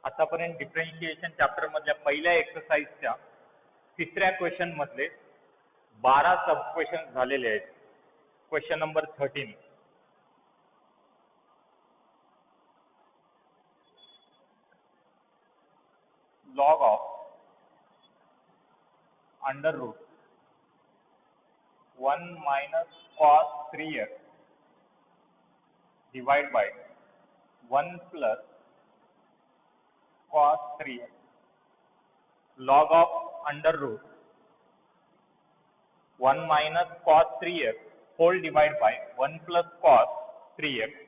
आतापर्यंत differentiation chapter मधल्या पहिल्या एक्सरसाइजच्या तिसऱ्या क्वेश्चन मधले 12 सब क्वेश्चन झालेले आहेत. Question number 13. log of under root 1 minus cos 3x divided by 1 plus cos 3x. log of under root 1 minus cos 3x whole divided by 1 plus cos 3x.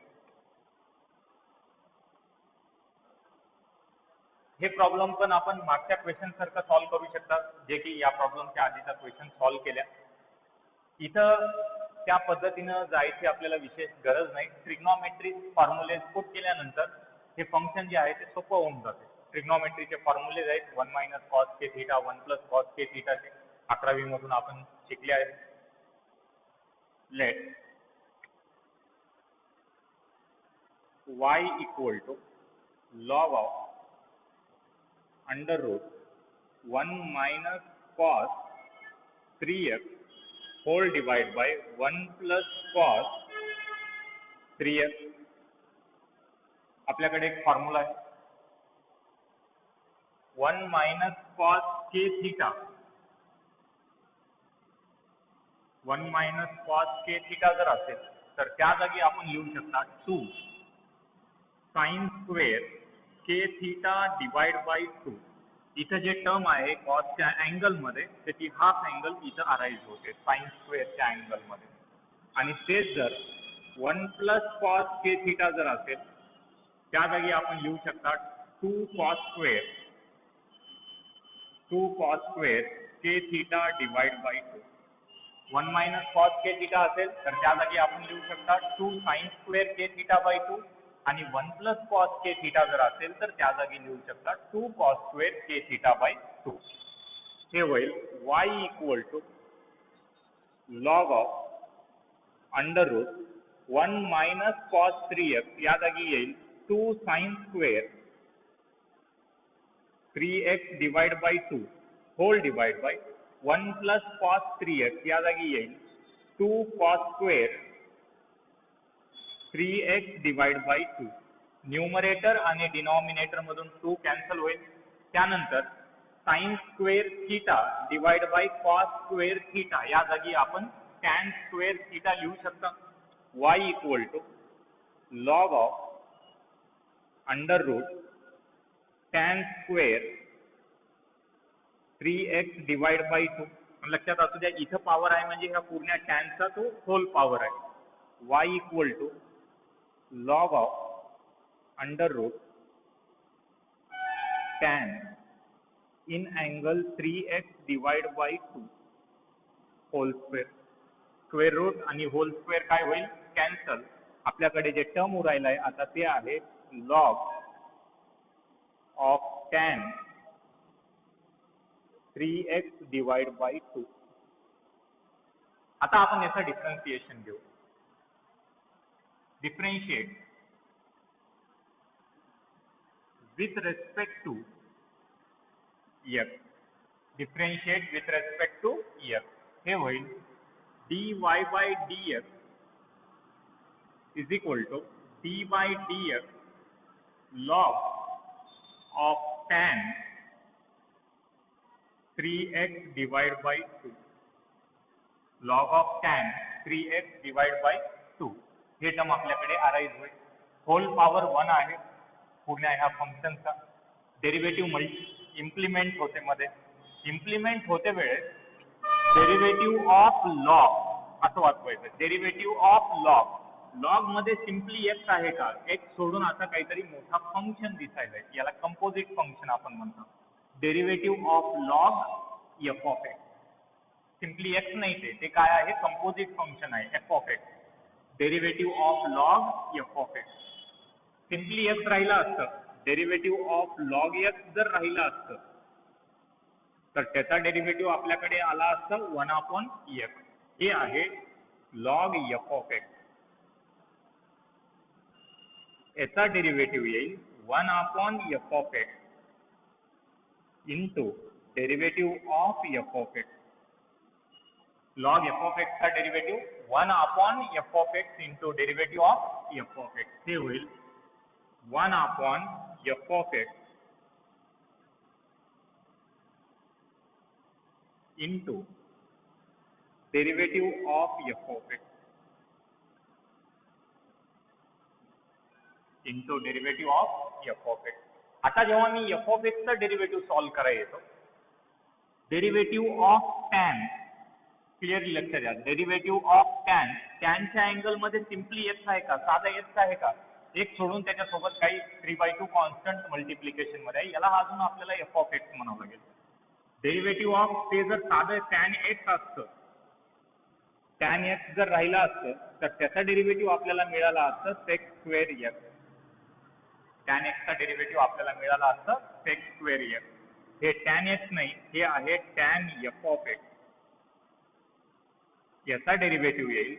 हे problem पण आपण मागच्या क्वेश्चन सारखं solve करू शकता, जे की या प्रॉब्लेमच्या आधीचा क्वेश्चन सॉल्व केल्या. इथं त्या पद्धतीनं जायची आपल्याला विशेष गरज नाही. ट्रिग्नॉमेट्री फॉर्म्युले पुट केल्यानंतर हे फंक्शन जे आहे ते सोपं होऊन जाते. ट्रिग्नॉमेट्रीचे फॉर्म्युले आहेत 1 मायनस कॉस के थीटा 1 प्लस कॉस के थीटा चे 11वी मधून आपण शिकले आहेत. Let y equal to log of under root 1 minus cos 3x whole divided by 1 plus cos 3x. आपल्याकडे एक फॉर्म्युला आहे 1 minus cos k theta 1 minus cos k theta जर असेल तर त्या जागी आपण लिहू शकता 2 sin square k theta divided by 2. इथं जे टर्म आहे कॉसच्या अँगल मध्ये त्याची हाफ अँगल इथं अराइज होते साइन स्क्वेअरच्या अँगल मध्ये. आणि तेच जर 1 प्लस कॉस के थीटा जर असेल त्या जागी आपण लिहू शकता 2 cos square K theta divide by 2. 1 minus cos के थीटा असेल तर त्या जागी आपण लिहू शकता 2 sin स्क्वेअर के थीटा बाय 2. आणि 1 प्लस कॉस के थीटा जर असेल तर त्या जागी लिहू शकता 2 cos स्क्वेअर के थीटा बाय 2. हे होईल y equal to log of under root 1 minus cos 3x या जागी येईल 2 sin square 3x divide by 2 whole divide by 1 plus cos 3x या जागी येईल 2 cos square 3x divide by 2. Numerator आणि डिनॉमिनेटर मधून 2 कॅन्सल होईल. त्यानंतर sine square theta divide by cos square theta या जागी आपण टॅन स्क्वेअर थीटा लिहू शकता. y equal to log of under root tan square 3x divide by 2. लक्षात असू द्या इथं पॉवर आहे म्हणजे ह्या पूर्ण टॅनचा तो होल पॉवर आहे. y equal to log of under root tan in angle 3x divided by 2 whole square. Square root आणि होल स्क्वेअर काय होईल कॅन्सल. आपल्याकडे जे टर्म उरायला आहे आता ते आहे log of tan 3x divided by 2. आता आपण याचा डिफरन्शिएशन घेऊ. differentiate with respect to x. differentiate with respect to x. हे होईल dy by dx is equal to d by dx log of tan 3x divided by 2. log of tan 3x divided by 2. हे term आपल्याकडे arise होईल. Hole power 1 आहे पूर्ण ह्या फंक्शनचा. Derivative implement होते मध्ये. इम्प्लिमेंट होते वेळेस डेरिव्हेटिव्ह ऑफ लॉग असं वाचवायचं. Derivative of log. लॉग मध्ये सिम्पली एक्स आहे का एक्स सोडून आता काहीतरी मोठा फंक्शन दिसायला आहे याला कंपोजिट फंक्शन आपण म्हणतो. Derivative of log F of x. Simply x नाही ते काय आहे कंपोजिट फंक्शन आहे F of x. Derivative of log F of x. Simply x राहिला असतं. डेरिव्हेटिव्ह ऑफ लॉग एक्स जर राहिला असतं तर त्याचा डेरिव्हेटिव्ह आपल्याकडे आला असतं 1/x. हे आहे लॉग एफ ऑफ एक्स. याचा डेरिव्हेटिव्ह येईल 1 upon f of x into derivative of f of x. Log f of x का derivative 1 upon f of x into derivative of f of x. हे होईल 1 upon f of x into derivative of f of x into derivative of f of x. आता जेव्हा मी f of x चा derivative solve करायला येतो, derivative of tan clearly लक्षात द्या, derivative of tan च्या अँगल मध्ये सिम्पली x आहे का, साधा x आहे का, एक सोडून त्याच्यासोबत काही 3/2 कॉन्स्टंट मल्टिप्लिकेशन मध्ये आहे, याला अजून आपल्याला f of x म्हणावं लागेल. डेरिवेटिव ऑफ ते जर साधं tan x असतं, tan x जर राहिला असतं तर त्याचा डेरिवेटिव आपल्याला मिळाला असतं sec square x. tan x चा डेरिवेटिव आपल्याला मिळाला असतं sec square x. हे tan x नाही, हे आहे tan f of x. याचा डेरिवेटिव येईल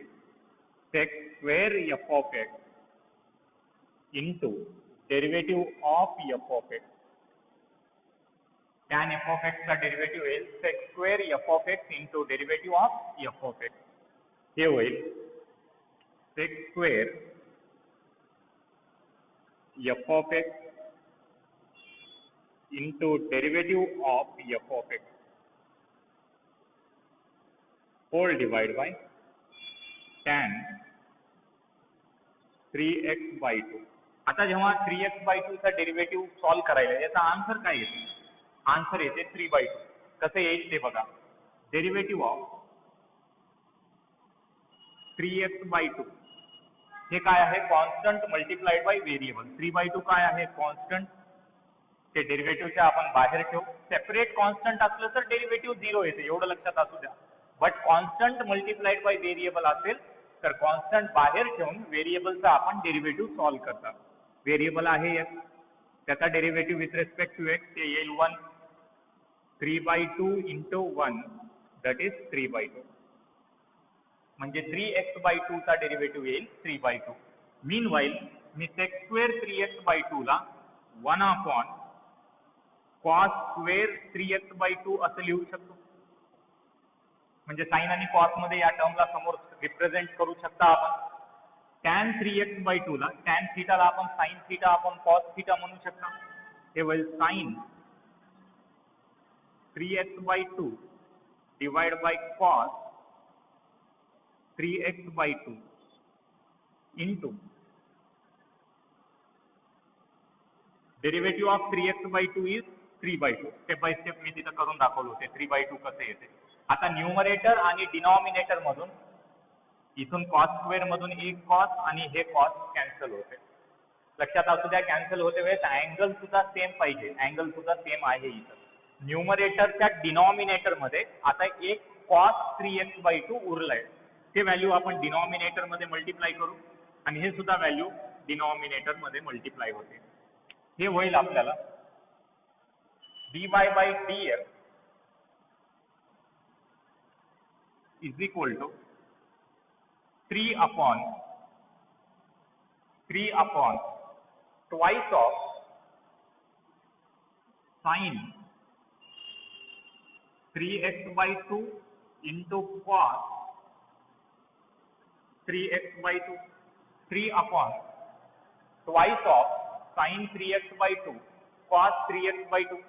sec square f of x into derivative of f of x. tan f of x चा डेरिवेटिव येईल sec square f of x into derivative of f of x. हे होईल sec square f of x into derivative of f of x whole divided by tan 3x by 2. आता जेव्हा 3x by 2 चा derivative solve करायला याचा answer काय येते, answer येते 3/2. कसं येईल ते बघा, डेरिवेटिव ऑफ 3x by 2 हे काय आहे, कॉन्स्टंट मल्टिप्लाइड बाय व्हेरिएबल. 3/2 काय आहे, कॉन्स्टंट. ते डेरिवेटिव्हच्या आपण बाहेर ठेवू. सेपरेट कॉन्स्टंट असलं तर डेरिवेटिव्ह 0 येते, एवढं लक्षात असू द्या. But constant multiplied by variable असेल तर कॉन्स्टंट बाहेर ठेवून व्हेरिएबलचा आपण डेरिवेटिव्ह सॉल्व करतात. व्हेरिएबल आहे x, त्याचा derivative with respect to x ते येईल 1. 3/2 into 1 that is 3/2. म्हणजे 3x/2 चा डेरिवेटिव्ह येईल 3/2. मीनवाईल मी sec square 3x/2 ला 1 upon cos square 3x/2 असं लिहू शकतो. म्हणजे साइन आणि कॉस मध्ये या टर्मला समोर रिप्रेझेंट करू शकता आपण. tan 3x/2 ला tan थीटा ला आपण sin थीटा आपण cos थीटा म्हणू शकता. हे होईल sin 3x/2 divide by cos 3x/2 into derivative of 3x/2 is 3/2. Step by step मी तिथं करून दाखवलं होते 3/2 कसं येते. आता न्यूमरेटर आणि डिनॉमिनेटर मधून इथून cos स्क्वेअर मधून एक cos आणि हे cos कॅन्सल होते. लक्षात असू द्या, कॅन्सल होते वेळेस अँगल सुद्धा सेम पाहिजे. अँगल सुद्धा सेम आहे इथं. न्यूमरेटरच्या डिनॉमिनेटर मध्ये आता एक cos 3x/2 उरलाय, ते व्हॅल्यू आपण डिनॉमिनेटर मध्ये मल्टिप्लाय करू आणि हे सुद्धा व्हॅल्यू डिनॉमिनेटर मध्ये मल्टिप्लाय होते. हे होईल आपल्याला dy by dx is equal to 3 upon twice of sin 3x/2 into cos 3x/2. 3 upon twice of sin 3x/2 cos 3x/2.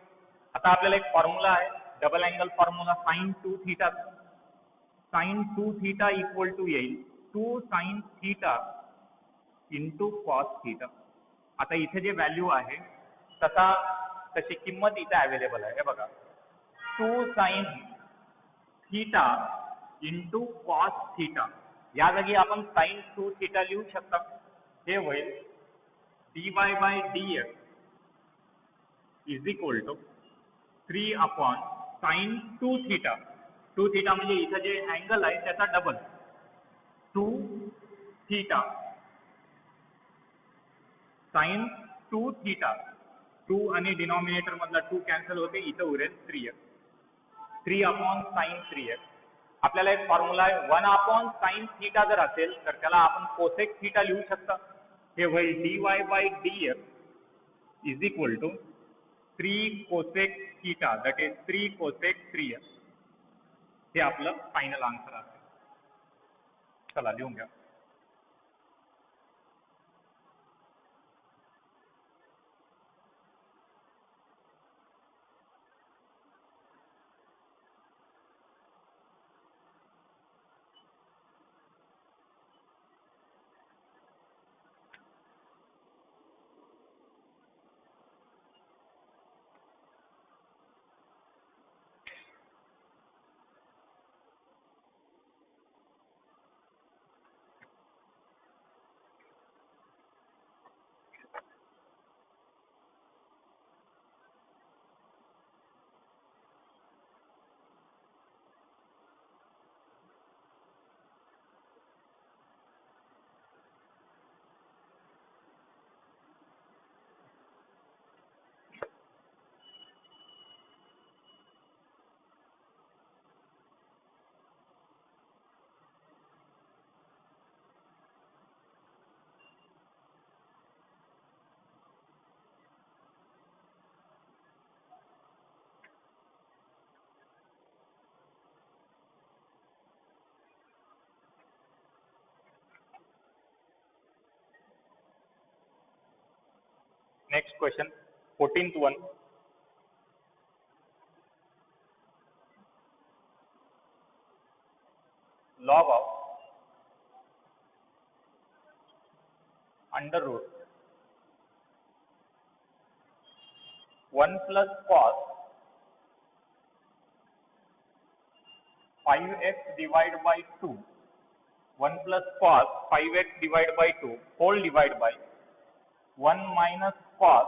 आता आपल्याला एक फॉर्म्युला आहे, double angle formula sin 2 theta. sin 2 theta equal to येईल 2 sin theta into cos theta. आता इथे जे value आहे तशी किंमत इथे अवेलेबल आहे. हे बघा 2 sin theta into cos theta, या जागी आपण sin 2 थीटा लिहू शकता. हे होईल dy by dx is equal to 3 upon sin 2 theta. 2 theta म्हणजे इथं जे अँगल आहे त्याचा डबल 2 theta sin 2 theta. 2 आणि डिनॉमिनेटर मधला 2 कॅन्सल होते, इथं उरेल 3x. 3 upon sin 3x. आपल्याला एक फॉर्म्युला आहे 1 upon sin theta जर असेल तर त्याला आपण cosec theta लिहू शकता. हे होईल dy by dx is equal to 3 cosec theta, that is 3 cosec 3f. हे आपलं फायनल आन्सर असेल. चला लिहून घ्या. Next question, 14th one. Log of under root 1 plus cos 5x divided by 2, 1 plus cos 5x divided by 2 whole divided by 1 minus cos